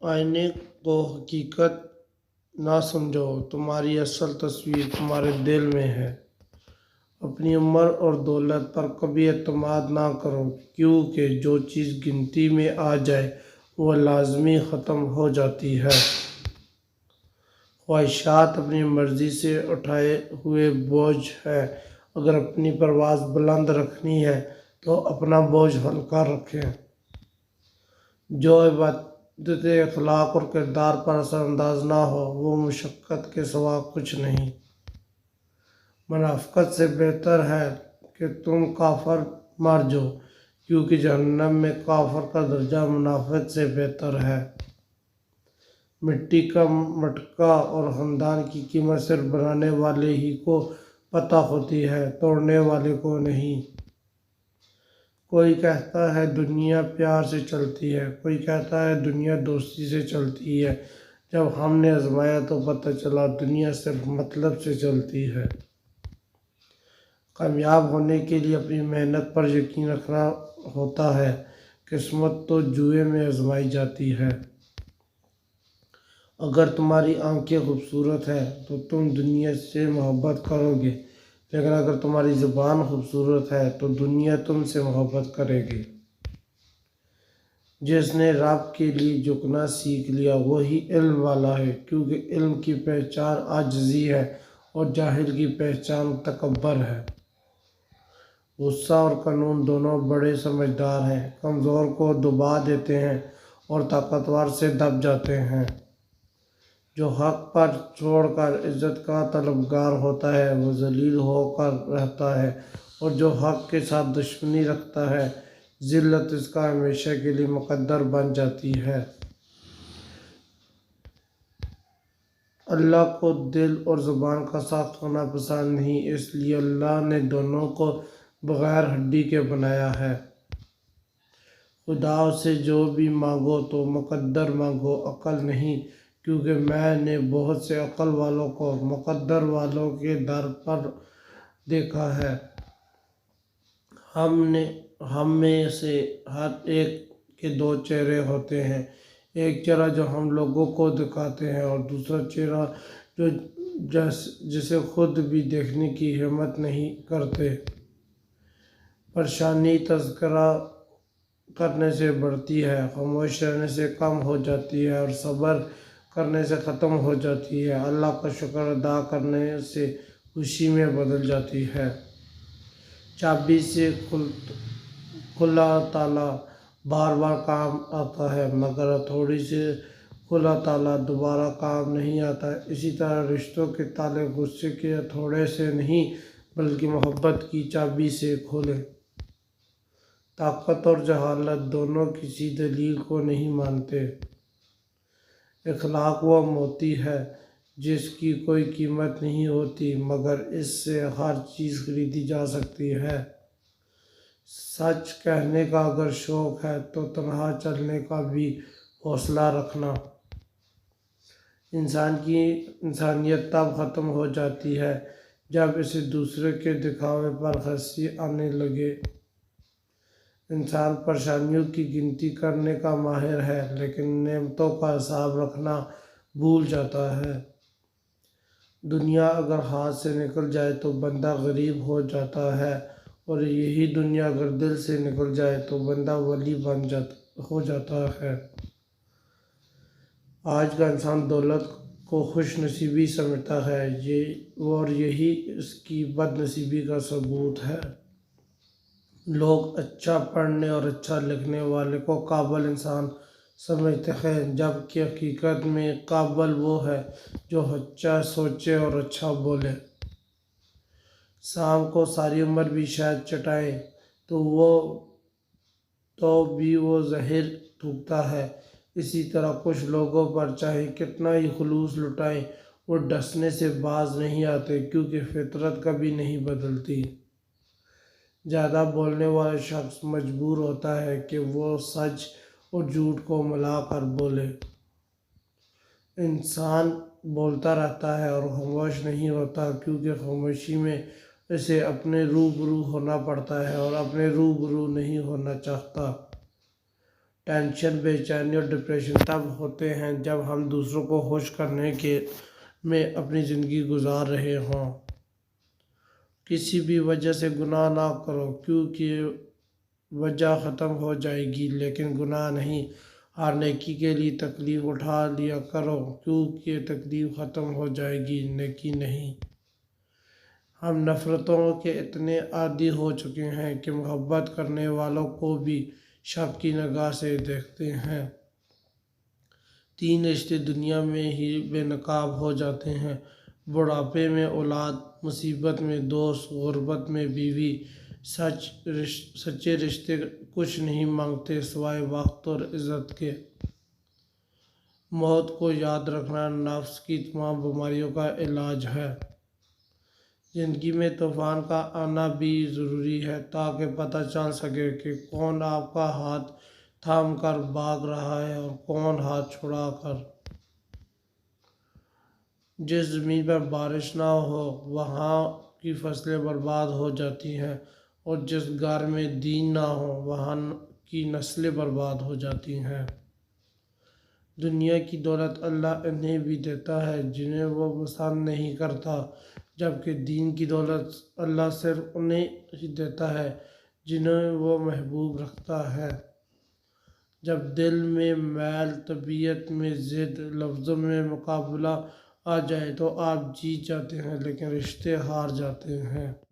آئینے کو حقیقت نہ سمجھو، تمہاری اصل تصویر تمہارے دل میں ہے۔ اپنی عمر اور دولت پر کبھی اعتماد نہ کرو، کیونکہ جو چیز گنتی میں آ جائے وہ لازمی ختم ہو جاتی ہے۔ خواہشات اپنی مرضی سے اٹھائے ہوئے بوجھ ہے۔ اگر اپنی پرواز بلند رکھنی ہے تو اپنا بوجھ ہلکا رکھیں۔ جو عبادت اخلاق اور کردار پر اثر انداز نہ ہو وہ مشقت کے سوا کچھ نہیں۔ منافقت سے بہتر ہے کہ تم کافر مر جاؤ، کیونکہ جہنم میں کافر کا درجہ منافق سے بہتر ہے۔ مٹی کا مٹکا اور خاندان کی قیمت صرف بنانے والے ہی کو پتہ ہوتی ہے، توڑنے والے کو نہیں۔ کوئی کہتا ہے دنیا پیار سے چلتی ہے، کوئی کہتا ہے دنیا دوستی سے چلتی ہے۔ جب ہم نے آزمایا تو پتہ چلا دنیا صرف مطلب سے چلتی ہے۔ کامیاب ہونے کے لیے اپنی محنت پر یقین رکھنا ہوتا ہے۔ قسمت تو جوئے میں آزمائی جاتی ہے۔ اگر تمہاری آنکھیں خوبصورت ہیں تو تم دنیا سے محبت کرو گے، لیکن اگر تمہاری زبان خوبصورت ہے تو دنیا تم سے محبت کرے گی۔ جس نے رب کے لیے جھکنا سیکھ لیا وہی علم والا ہے، کیونکہ علم کی پہچان عاجزی ہے اور جاہل کی پہچان تکبر ہے۔ غصہ اور قانون دونوں بڑے سمجھدار ہیں، کمزور کو دبا دیتے ہیں اور طاقتور سے دب جاتے ہیں۔ جو حق پر چھوڑ کر عزت کا طلبگار ہوتا ہے وہ ذلیل ہو کر رہتا ہے، اور جو حق کے ساتھ دشمنی رکھتا ہے ذلت اس کا ہمیشہ کے لیے مقدر بن جاتی ہے۔ اللہ کو دل اور زبان کا ساخت ہونا پسند نہیں، اس لیے اللہ نے دونوں کو بغیر ہڈی کے بنایا ہے۔ خدا سے جو بھی مانگو تو مقدر مانگو، عقل نہیں، کیونکہ میں نے بہت سے عقل والوں کو مقدر والوں کے در پر دیکھا ہے۔ ہم میں سے ہر ایک کے دو چہرے ہوتے ہیں، ایک چہرہ جو ہم لوگوں کو دکھاتے ہیں اور دوسرا چہرہ جسے خود بھی دیکھنے کی ہمت نہیں کرتے۔ پریشانی تذکرہ کرنے سے بڑھتی ہے، خاموش رہنے سے کم ہو جاتی ہے اور صبر کرنے سے ختم ہو جاتی ہے۔ اللہ کا شکر ادا کرنے سے خوشی میں بدل جاتی ہے۔ چابی سے کھلا تالا بار بار کام آتا ہے، مگر ہتھوڑی سے کھلا تالا دوبارہ کام نہیں آتا۔ اسی طرح رشتوں کے تالے غصے کے ہتھوڑے سے نہیں بلکہ محبت کی چابی سے کھولیں۔ طاقت اور جہالت دونوں کسی دلیل کو نہیں مانتے۔ اخلاق وہ موتی ہے جس کی کوئی قیمت نہیں ہوتی، مگر اس سے ہر چیز خریدی جا سکتی ہے۔ سچ کہنے کا اگر شوق ہے تو تنہا چلنے کا بھی حوصلہ رکھنا۔ انسان کی انسانیت تب ختم ہو جاتی ہے جب اسے دوسرے کے دکھاوے پر ہنسی آنے لگے۔ انسان پریشانیوں کی گنتی کرنے کا ماہر ہے، لیکن نعمتوں کا حساب رکھنا بھول جاتا ہے۔ دنیا اگر ہاتھ سے نکل جائے تو بندہ غریب ہو جاتا ہے، اور یہی دنیا اگر دل سے نکل جائے تو بندہ ولی ہو جاتا ہے۔ آج کا انسان دولت کو خوش نصیبی سمجھتا ہے، اور یہی اس کی بد نصیبی کا ثبوت ہے۔ لوگ اچھا پڑھنے اور اچھا لکھنے والے کو قابل انسان سمجھتے ہیں، جبکہ حقیقت میں قابل وہ ہے جو اچھا سوچے اور اچھا بولے۔ سانپ کو ساری عمر بھی شہد چٹائیں تو بھی وہ زہر تھوکتا ہے۔ اسی طرح کچھ لوگوں پر چاہے کتنا ہی خلوص لٹائیں وہ ڈسنے سے باز نہیں آتے، کیونکہ فطرت کبھی نہیں بدلتی۔ زیادہ بولنے والا شخص مجبور ہوتا ہے کہ وہ سچ اور جھوٹ کو ملا کر بولے۔ انسان بولتا رہتا ہے اور خاموش نہیں ہوتا، کیونکہ خاموشی میں اسے اپنے روبرو ہونا پڑتا ہے اور اپنے روبرو نہیں ہونا چاہتا۔ ٹینشن، بے چینی اور ڈپریشن تب ہوتے ہیں جب ہم دوسروں کو خوش کرنے کے میں اپنی زندگی گزار رہے ہوں۔ کسی بھی وجہ سے گناہ نہ کرو، کیونکہ وجہ ختم ہو جائے گی، لیکن گناہ نہیں۔ ہر نیکی کے لیے تکلیف اٹھا لیا کرو، کیونکہ تکلیف ختم ہو جائے گی، نیکی نہیں۔ ہم نفرتوں کے اتنے عادی ہو چکے ہیں کہ محبت کرنے والوں کو بھی شک کی نگاہ سے دیکھتے ہیں۔ 3 رشتے دنیا میں ہی بے نقاب ہو جاتے ہیں: بڑھاپے میں اولاد، مصیبت میں دوست، غربت میں بیوی۔ سچے رشتے کچھ نہیں مانگتے سوائے وقت اور عزت کے۔ موت کو یاد رکھنا نفس کی تمام بیماریوں کا علاج ہے۔ زندگی میں طوفان کا آنا بھی ضروری ہے تاکہ پتہ چل سکے کہ کون آپ کا ہاتھ تھام کر بھاگ رہا ہے اور کون ہاتھ چھڑا کر۔ جس زمین پر بارش نہ ہو وہاں کی فصلیں برباد ہو جاتی ہیں، اور جس گھر میں دین نہ ہو وہاں کی نسلیں برباد ہو جاتی ہیں۔ دنیا کی دولت اللہ انہیں بھی دیتا ہے جنہیں وہ پسند نہیں کرتا، جبکہ دین کی دولت اللہ صرف انہیں ہی دیتا ہے جنہیں وہ محبوب رکھتا ہے۔ جب دل میں میل، طبیعت میں ضد، لفظوں میں مقابلہ آ جائے تو آپ جیت جاتے ہیں لیکن رشتے ہار جاتے ہیں۔